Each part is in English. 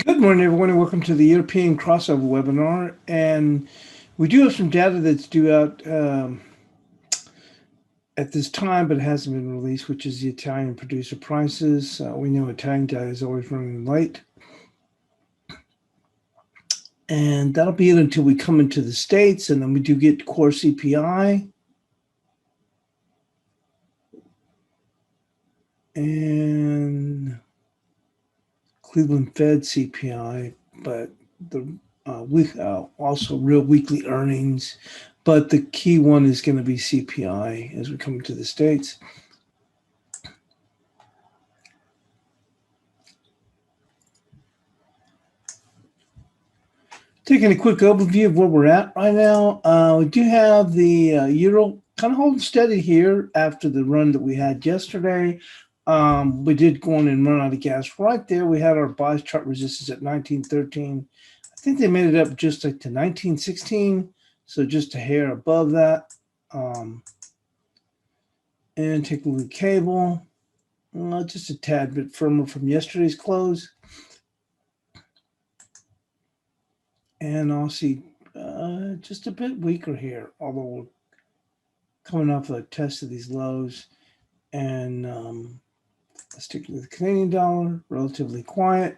Good morning, everyone, and welcome to the European crossover webinar. And we do have some data that's due out at this time, but it hasn't been released, which is the Italian producer prices. We know Italian data is always running late. And that'll be it until we come into the States, and then we do get core CPI. And Cleveland Fed CPI, but the also real weekly earnings. But the key one is going to be CPI as we come into the States. Taking a quick overview of where we're at right now. We do have the euro kind of holding steady here after the run that we had yesterday. We did go on and run out of gas right there. We had our bias chart resistance at 1913. I think they made it up just like to 1916, so just a hair above that. And take a look at cable. Just a tad bit firmer from yesterday's close. And Aussie just a bit weaker here, although we're coming off a test of these lows. And let's take a look at the Canadian dollar, relatively quiet.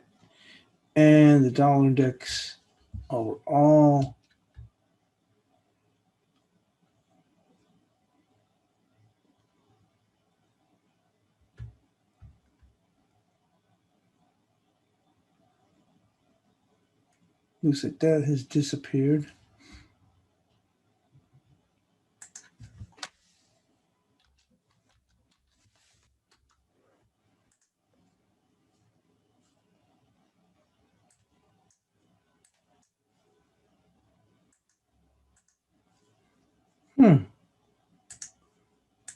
And the dollar index overall. Looks like that has disappeared.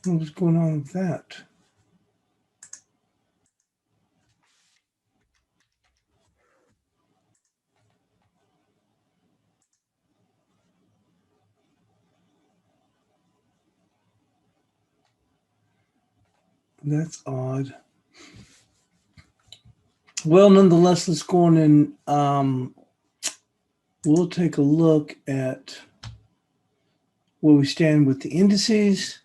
What's going on with that? That's odd. Well, nonetheless, let's go on and we'll take a look at where we stand with the indices.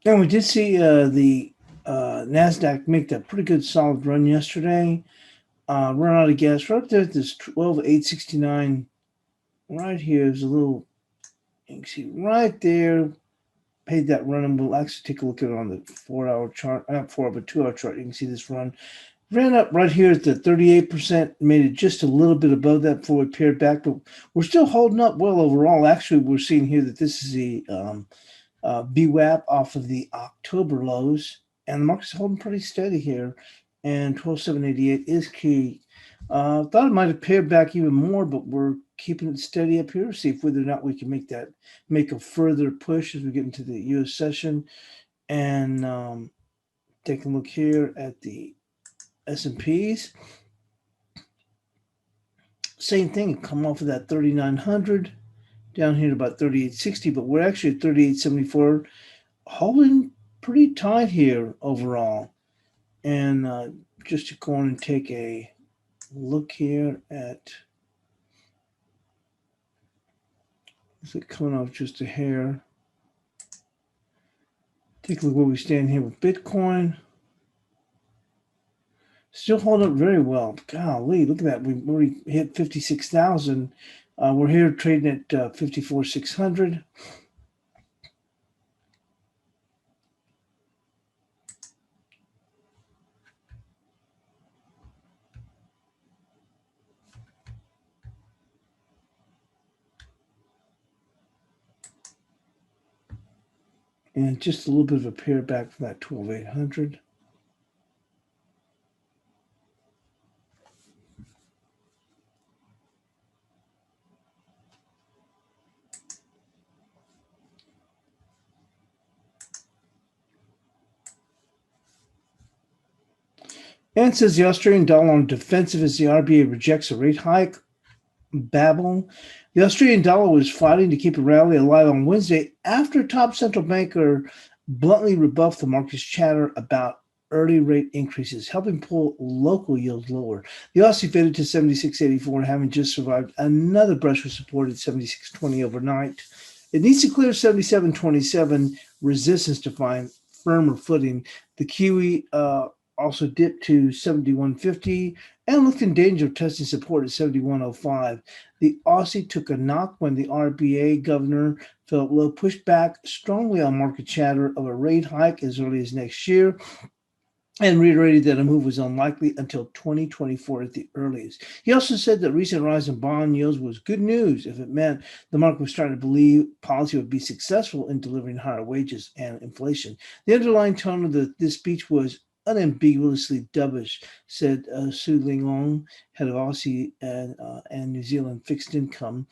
And we did see the NASDAQ make that pretty good solid run yesterday. Run out of gas right up there at this 12,869 right here is a little, you can see right there, paid that run, and we'll actually take a look at it on the 4-hour chart, not 4, but 2-hour chart. You can see this run. Ran up right here at the 38%, made it just a little bit above that before we paired back, but we're still holding up well overall. Actually, we're seeing here that this is the VWAP off of the October lows, and the market's holding pretty steady here, and 12,788 is key. Thought it might have paired back even more, but we're keeping it steady up here. See if whether or not we can make a further push as we get into the U.S. session. And take a look here at the S&Ps. Same thing, come off of that 3,900 down here to about 3,860, but we're actually at 3,874, holding pretty tight here overall. And just to go on and take a look here at, is it coming off just a hair? Take a look where we stand here with Bitcoin. Still holding up very well. Golly, look at that. We already hit 56,000. We're here trading at 54,600. And just a little bit of a pair back from that 12,800. And it says the Australian dollar on defensive as the RBA rejects a rate hike. babble. The Australian dollar was fighting to keep a rally alive on Wednesday after top central banker bluntly rebuffed the market's chatter about early rate increases, helping pull local yields lower. The Aussie faded to 76.84, having just survived another brush with support at 76.20 overnight. It needs to clear 77.27 resistance to find firmer footing. The Kiwi also dipped to 71.50 and looked in danger of testing support at 71.05. The Aussie took a knock when the RBA governor, Philip Lowe, pushed back strongly on market chatter of a rate hike as early as next year and reiterated that a move was unlikely until 2024 at the earliest. He also said that recent rise in bond yields was good news if it meant the market was starting to believe policy would be successful in delivering higher wages and inflation. The underlying tone of this speech was unambiguously dovish, said Su Ling, head of Aussie and New Zealand fixed income.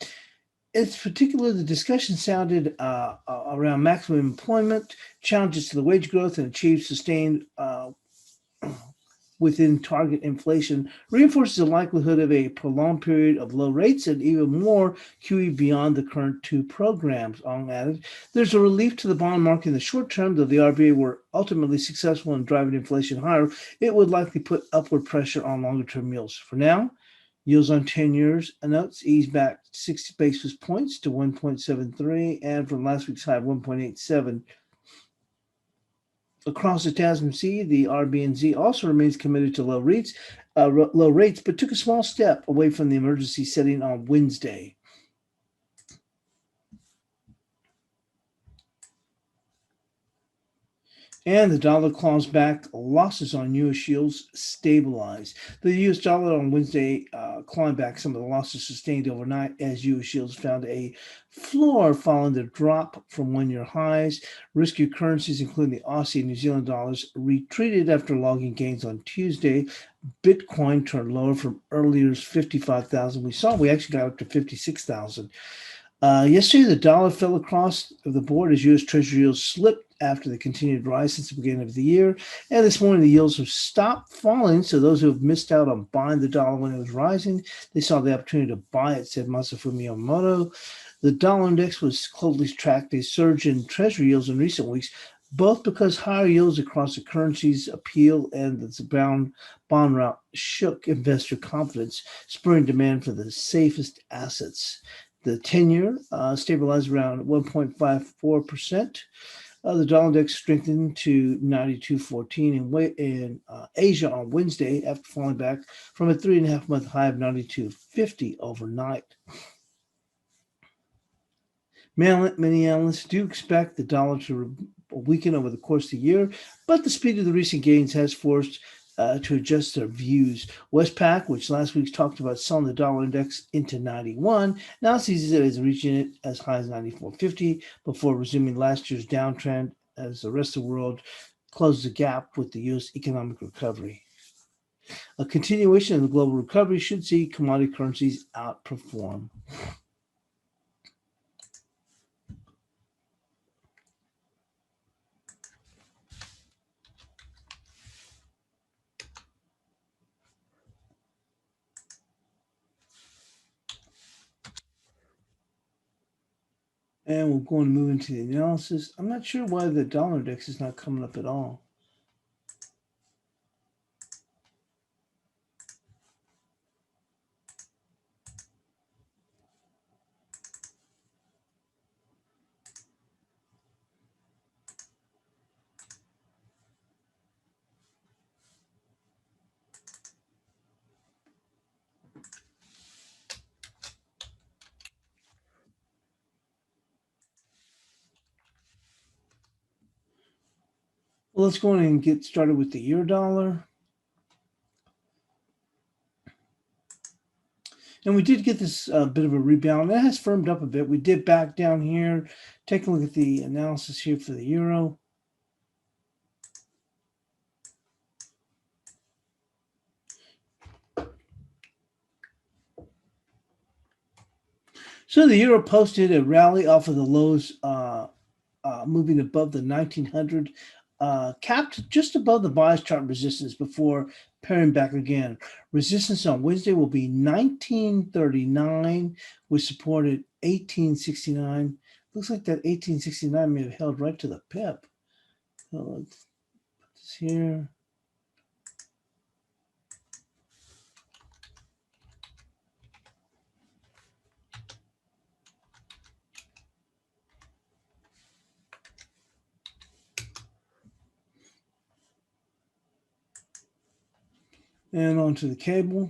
It's particular, the discussion sounded around maximum employment, challenges to the wage growth, and achieve sustained within target inflation, reinforces the likelihood of a prolonged period of low rates and even more QE beyond the current two programs. Ong added, there's a relief to the bond market in the short term, though the RBA were ultimately successful in driving inflation higher. It would likely put upward pressure on longer term yields. For now, yields on 10 years notes eased back 60 basis points to 1.73 and from last week's high of 1.87. Across the Tasman Sea, the RBNZ also remains committed to low rates, but took a small step away from the emergency setting on Wednesday. And the dollar claws back. Losses on U.S. yields stabilized. The U.S. dollar on Wednesday clawed back some of the losses sustained overnight as U.S. yields found a floor following the drop from one-year highs. Riskier currencies, including the Aussie and New Zealand dollars, retreated after logging gains on Tuesday. Bitcoin turned lower from earlier's 55,000 we saw. We actually got up to 56,000. Yesterday, the dollar fell across the board as U.S. Treasury yields slipped after the continued rise since the beginning of the year. And this morning, the yields have stopped falling. So those who have missed out on buying the dollar when it was rising, they saw the opportunity to buy it, said Masafumi Yamamoto. The dollar index was closely tracked a surge in Treasury yields in recent weeks, both because higher yields across the currencies appeal and the bond route shook investor confidence, spurring demand for the safest assets. The 10-year stabilized around 1.54%. The dollar index strengthened to 92.14 in Asia on Wednesday after falling back from a 3.5-month high of 92.50 overnight. Many analysts do expect the dollar to weaken over the course of the year, but the speed of the recent gains has forced to adjust their views. Westpac, which last week talked about selling the dollar index into 91, now sees it as reaching it as high as 94.50 before resuming last year's downtrend as the rest of the world closes the gap with the U.S. economic recovery. A continuation of the global recovery should see commodity currencies outperform. And we're going to move into the analysis. I'm not sure why the dollar index is not coming up at all. Well, let's go on and get started with the euro dollar. And we did get this bit of a rebound. It has firmed up a bit. We did back down here. Take a look at the analysis here for the euro. So the euro posted a rally off of the lows, moving above the 1900 capped just above the bias chart resistance before pairing back again. Resistance on Wednesday will be 1939 with support at 1869. Looks like that 1869 may have held right to the pip. So let's put this here. And onto the cable.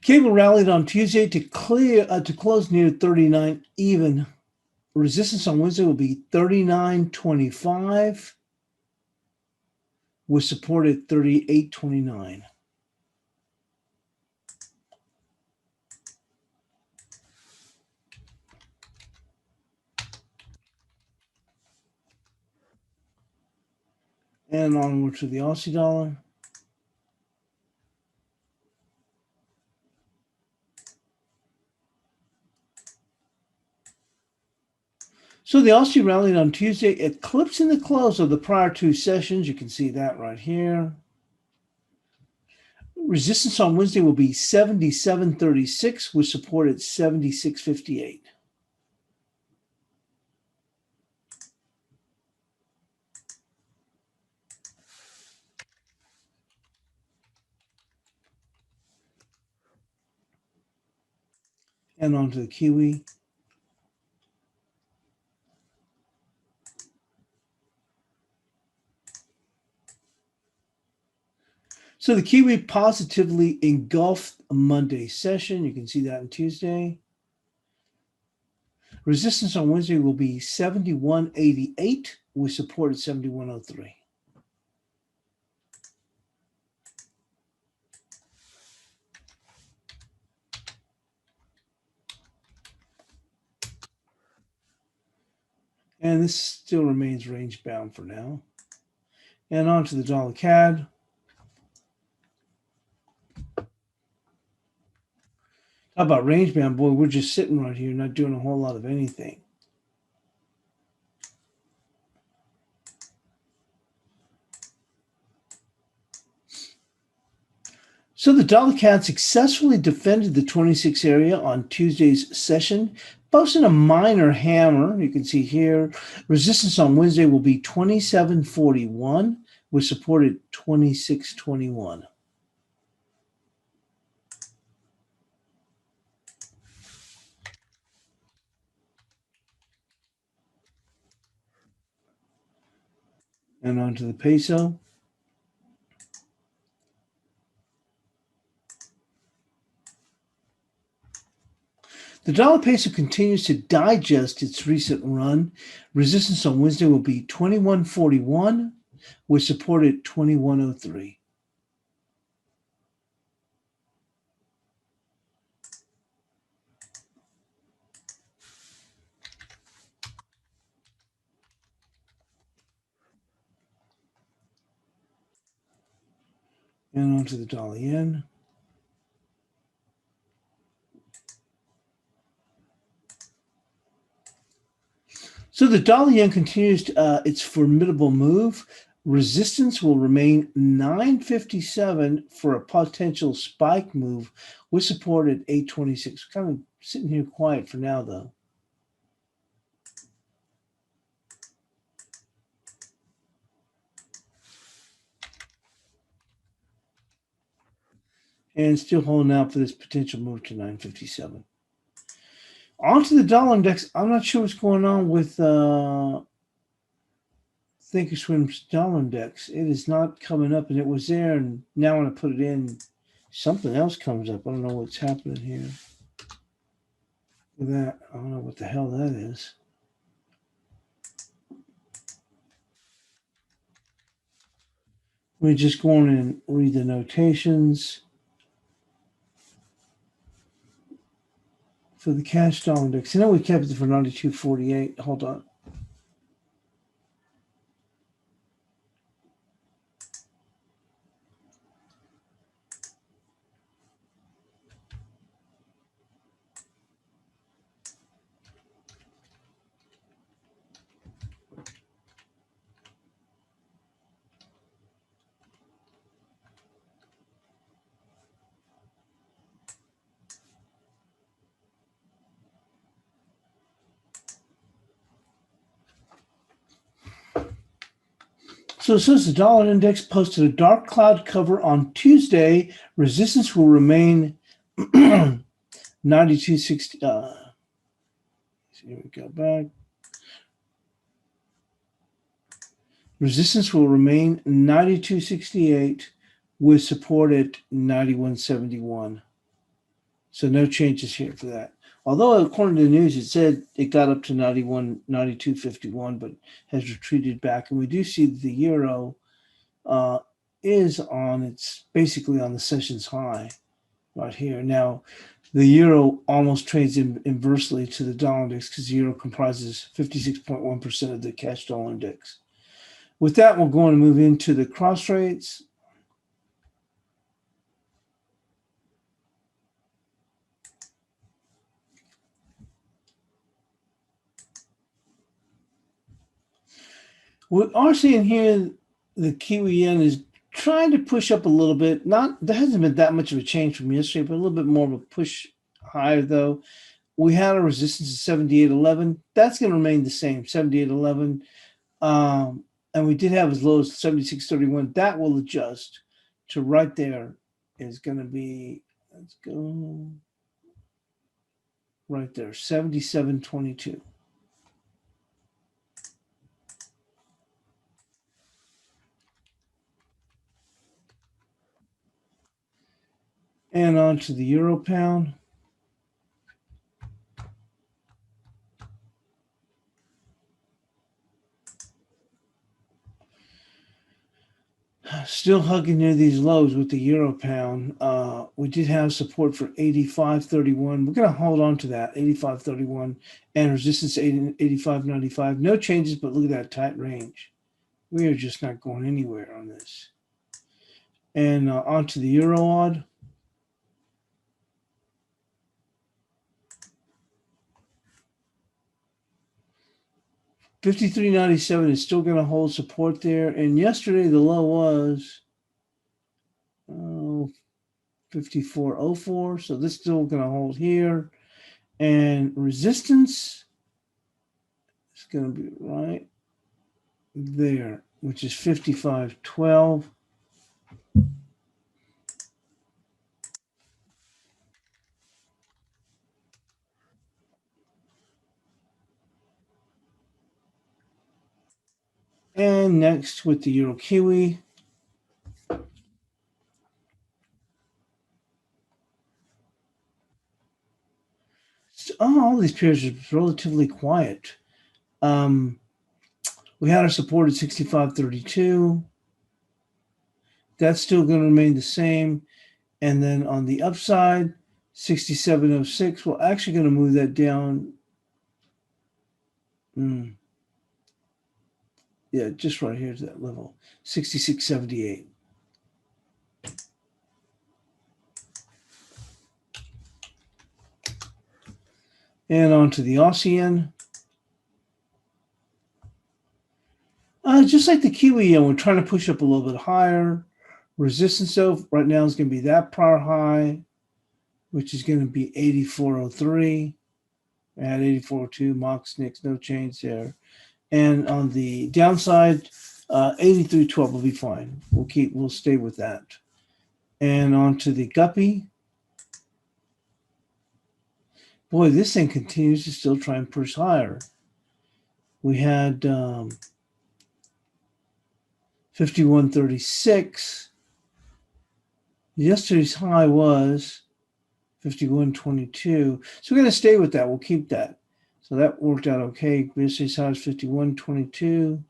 Cable rallied on Tuesday to close near 39 even. Resistance on Wednesday will be 39.25 with support at 38.29. And onward to the Aussie dollar. So the Aussie rallied on Tuesday, eclipsing the close of the prior two sessions. You can see that right here. Resistance on Wednesday will be 77.36 with support at 76.58. And onto the Kiwi. So the Kiwi positively engulfed a Monday session. You can see that on Tuesday. Resistance on Wednesday will be 71.88 with support at 71.03. And this still remains range bound for now. And on to the dollar CAD. How about range bound? Boy, we're just sitting right here, not doing a whole lot of anything. So the dollar CAD successfully defended the 26 area on Tuesday's session, posting a minor hammer. You can see here, resistance on Wednesday will be 27.41 with support at 26.21. And on to the peso. The dollar peso continues to digest its recent run. Resistance on Wednesday will be 21.41 with support at 21.03. And on to the dollar yen. So the dollar yen continues its formidable move. Resistance will remain 957 for a potential spike move with support at 826. Kind of sitting here quiet for now, though. And still holding out for this potential move to 957. On to the dollar index. I'm not sure what's going on with Thinkorswim's dollar index. It is not coming up, and it was there, and now when I put it in, something else comes up. I don't know what's happening here with that. I don't know what the hell that is. Let me just go on and read the notations for the cash dollar index. I know we kept it for 92.48. Hold on. So it says the dollar index posted a dark cloud cover on Tuesday. Resistance will remain 92.60. Here we go back. Resistance will remain 92.68 with support at 91.71. So no changes here for that. Although according to the news, it said it got up to 92.51, but has retreated back. And we do see that the euro is on, it's basically on the session's high right here. Now, the euro almost trades inversely to the dollar index because the euro comprises 56.1% of the cash dollar index. With that, we're going to move into the cross rates. We are seeing here the Kiwi yen is trying to push up a little bit. There hasn't been that much of a change from yesterday, but a little bit more of a push higher though. We had a resistance of 78.11. That's going to remain the same, 78.11. And we did have as low as 76.31. That will adjust to right there is going to be, let's go right there, 77.22. And on to the euro pound. Still hugging near these lows with the euro pound. We did have support for 85.31. We're going to hold on to that, 85.31, and resistance 85.95. No changes, but look at that tight range. We are just not going anywhere on this. And on to the euro odd. $53.97 is still going to hold support there. And yesterday the low was 54.04. So this is still going to hold here. And resistance is going to be right there, which is 55.12. And next with the Euro Kiwi. All these pairs are relatively quiet. We had our support at 65.32. That's still going to remain the same. And then on the upside, 67.06. We're actually going to move that down. Yeah, just right here to that level, 66.78. And on to the ASEAN. Just like the Kiwi yen, we're trying to push up a little bit higher. Resistance though right now is going to be that prior high, which is going to be 84.03. At 84.02, Mox, Nix, no change there. And on the downside, 83.12 will be fine. We'll stay with that. And on to the Guppy. Boy, this thing continues to still try and push higher. We had 51.36. Yesterday's high was 51.22. So we're going to stay with that. We'll keep that. So that worked out okay. Yesterday's high was 51.22,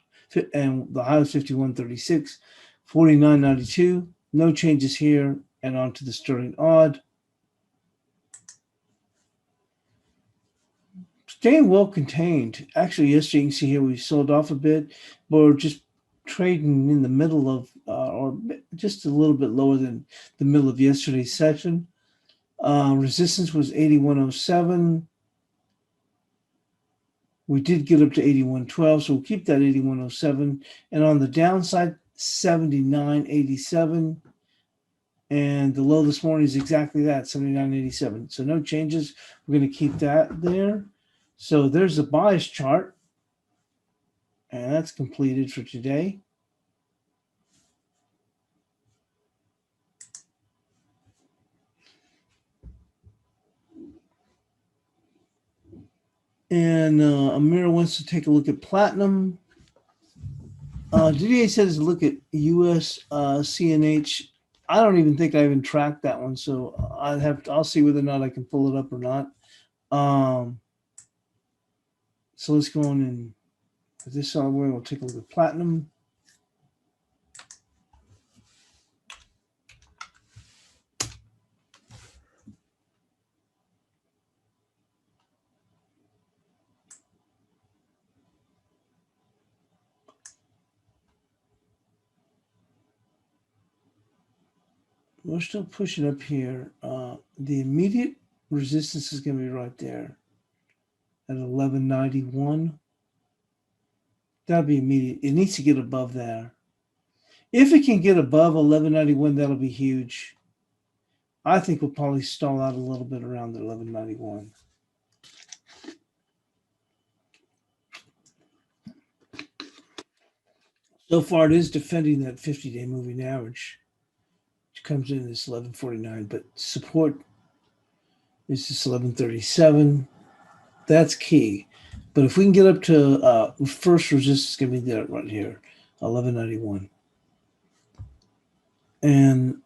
and the high was 51.36, 49.92. No changes here. And on to the sterling odd. Staying well contained. Actually, yesterday you can see here we sold off a bit, but we're just trading in the middle of, or just a little bit lower than the middle of yesterday's session. Resistance was 81.07. We did get up to 81.12, so we'll keep that 81.07. And on the downside, 79.87. And the low this morning is exactly that, 79.87. So no changes. We're going to keep that there. So there's the bias chart. And that's completed for today. And Amira wants to take a look at platinum. Didier says look at US CNH. I don't even think I even tracked that one, so I'll see whether or not I can pull it up or not. So let's go on and with this software, we'll take a look at platinum. We're still pushing up here. The immediate resistance is going to be right there at 1191. That'll be immediate. It needs to get above there. If it can get above 1191, that'll be huge. I think we'll probably stall out a little bit around the 1191. So far, it is defending that 50-day moving average, which comes in as 1149, but support is just 1137. That's key. But if we can get up to first resistance, going to be there right here, 1191. And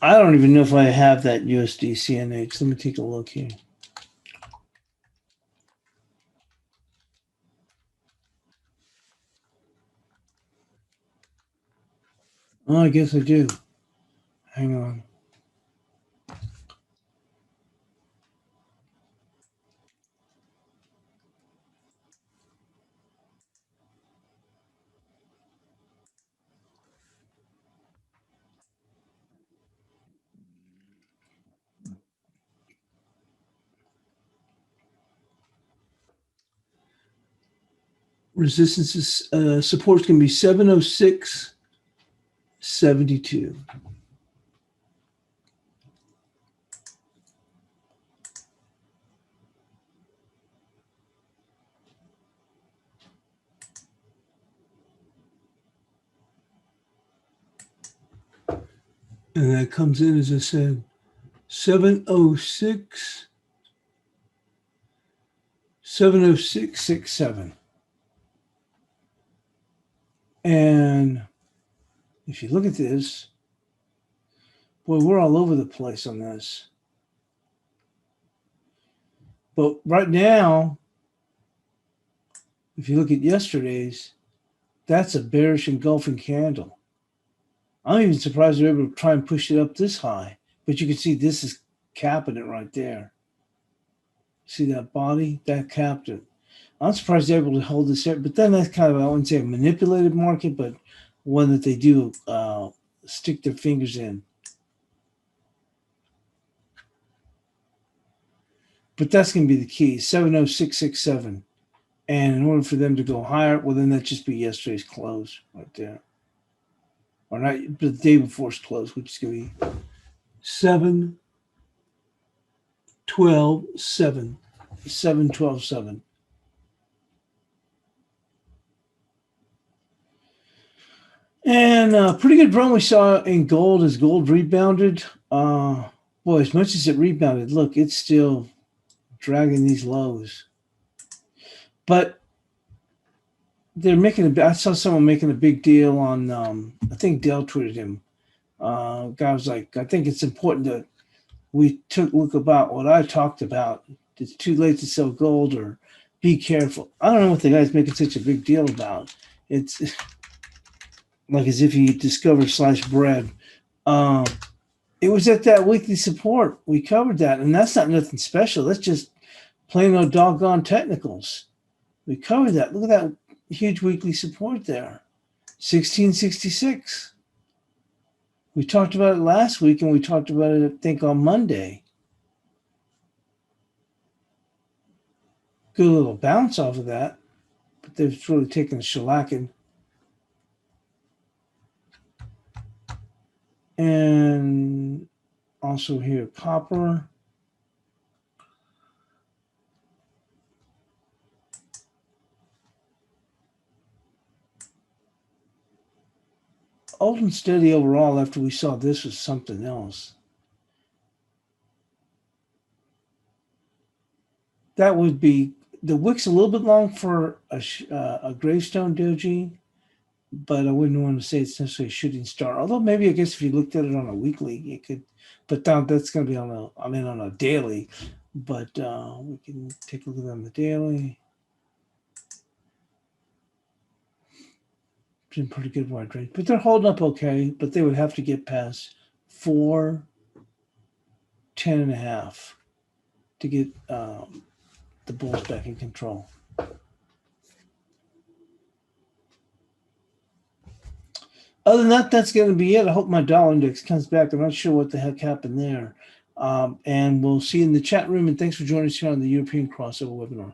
I don't even know if I have that USD CNH. Let me take a look here. Oh, I guess I do. Hang on. Resistance is support's going to be 706.72. And that comes in, as I said, 706.67. And if you look at this, boy, we're all over the place on this. But right now, if you look at yesterday's, that's a bearish engulfing candle. I'm even surprised they're able to try and push it up this high. But you can see this is capping it right there. See that body? That capped it. I'm surprised they're able to hold this here. But then that's kind of, I wouldn't say a manipulated market, but one that they do stick their fingers in. But that's going to be the key, 70667. And in order for them to go higher, well, then that'd just be yesterday's close right there. Or not, but the day before's close, which is going to be 712.7. 712.7. And pretty good run we saw in gold as gold rebounded. Boy, as much as it rebounded, look, it's still dragging these lows. But they're making I saw someone making a big deal on, I think Dell tweeted him. Guy was like, I think it's important that we took a look about what I talked about. It's too late to sell gold or be careful. I don't know what the guy's making such a big deal about. It's like as if he discovered sliced bread. It was at that weekly support. We covered that, and that's not nothing special. That's just plain old doggone technicals. We covered that. Look at that huge weekly support there, 1666. We talked about it last week, and we talked about it, I think, on Monday. Good little bounce off of that, but they've really taken a shellacking. And also here, copper. Old and steady overall after we saw this was something else. That would be the wick's a little bit long for a gravestone doji, but I wouldn't want to say it's necessarily a shooting star. Although maybe I guess if you looked at it on a weekly, you could. But that's going to be on a daily. But we can take a look at it on the daily. It's in pretty good wide range, but they're holding up okay. But they would have to get past 410.5 to get the bulls back in control. Other than that, that's going to be it. I hope my dollar index comes back. I'm not sure what the heck happened there. And we'll see you in the chat room. And thanks for joining us here on the European Crossover webinar.